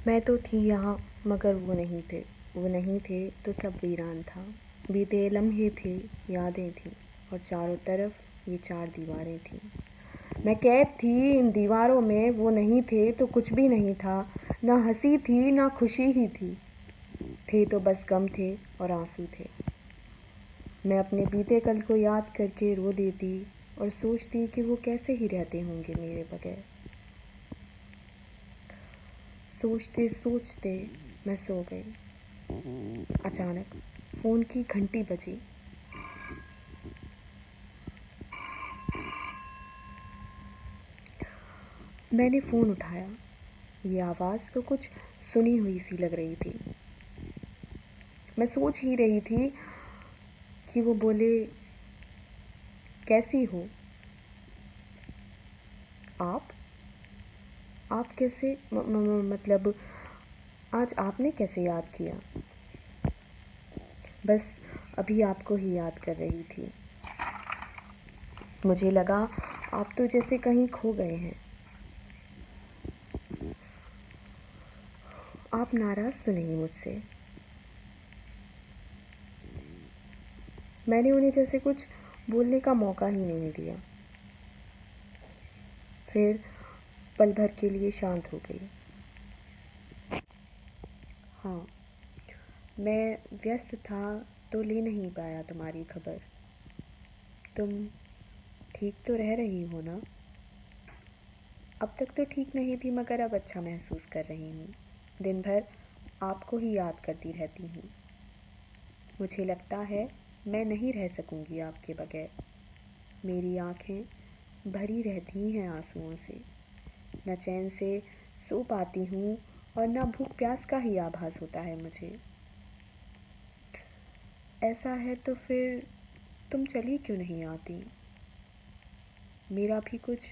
मैं तो थी यहाँ मगर वो नहीं थे, वो नहीं थे तो सब वीरान था। बीते लम्हे थे, यादें थी और चारों तरफ ये चार दीवारें थीं। मैं कैद थी इन दीवारों में, वो नहीं थे तो कुछ भी नहीं था। ना हंसी थी ना खुशी ही थी, थे तो बस गम थे और आंसू थे। मैं अपने बीते कल को याद करके रो देती और सोचती कि वो कैसे ही रहते होंगे मेरे बगैर। सोचते सोचते मैं सो गई। अचानक फ़ोन की घंटी बजी। मैंने फ़ोन उठाया। ये आवाज़ तो कुछ सुनी हुई सी लग रही थी। मैं सोच ही रही थी कि वो बोले, कैसी हो आप? आप कैसे मतलब आज आपने कैसे याद किया? बस अभी आपको ही याद कर रही थी। मुझे लगा आप तो जैसे कहीं खो गए हैं। आप नाराज़ तो नहीं मुझसे? मैंने उन्हें जैसे कुछ बोलने का मौका ही नहीं दिया। फिर पल भर के लिए शांत हो गई। हाँ, मैं व्यस्त था तो ले नहीं पाया तुम्हारी खबर। तुम ठीक तो रह रही हो ना? अब तक तो ठीक नहीं थी मगर अब अच्छा महसूस कर रही हूँ। दिन भर आपको ही याद करती रहती हूँ। मुझे लगता है मैं नहीं रह सकूँगी आपके बगैर। मेरी आँखें भरी रहती हैं आंसुओं से। न चैन से सो पाती हूँ और न भूख प्यास का ही आभास होता है मुझे। ऐसा है तो फिर तुम चली क्यों नहीं आती? मेरा भी कुछ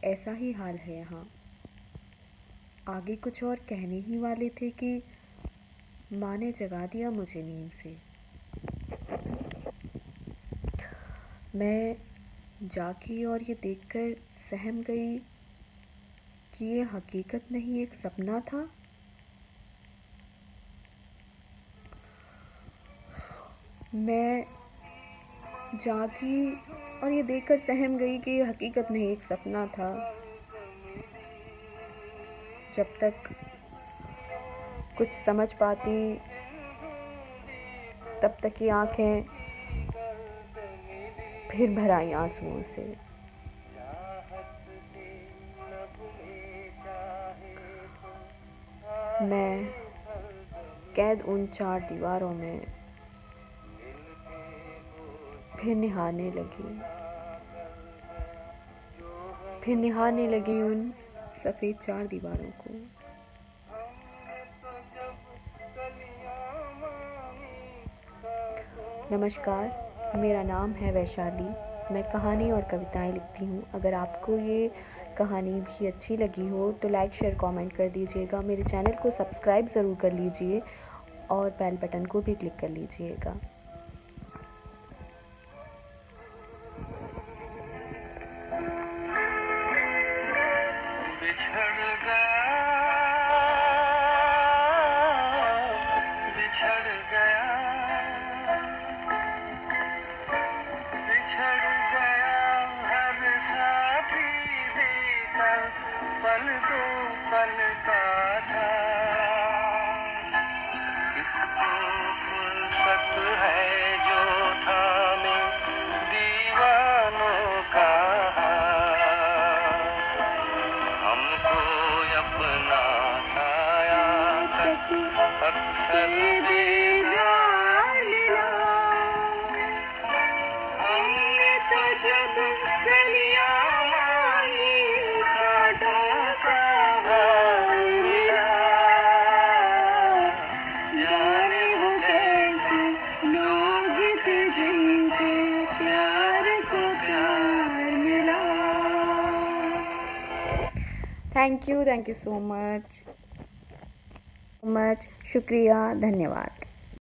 ऐसा ही हाल है यहाँ। आगे कुछ और कहने ही वाले थे कि माँ ने जगा दिया मुझे नींद से। मैं जागी और ये देखकर सहम गई कि ये हकीकत नहीं एक सपना था। मैं जागी और ये देखकर सहम गई कि ये हकीकत नहीं एक सपना था। जब तक कुछ समझ पाती तब तक ये आँखें फिर भर आई आंसुओं से। मैं कैद उन चार दीवारों में फिर निहारने लगी उन सफ़ेद चार दीवारों को। नमस्कार, मेरा नाम है वैशाली। मैं कहानी और कविताएं लिखती हूँ। अगर आपको ये कहानी भी अच्छी लगी हो तो लाइक शेयर कमेंट कर दीजिएगा। मेरे चैनल को सब्सक्राइब ज़रूर कर लीजिए और बेल बटन को भी क्लिक कर लीजिएगा। पल दो पल का था, किसको फुर्सत है जो थामे दीवानों का हाथ। हमको अपना साया तक अक्सर बेजार मिला। हमने तो जब कलियां मांगी काटा मिला। जाने वो कैसे लोग थे जिनके प्यार को प्यार मिला। Thank you so much. शुक्रिया, धन्यवाद।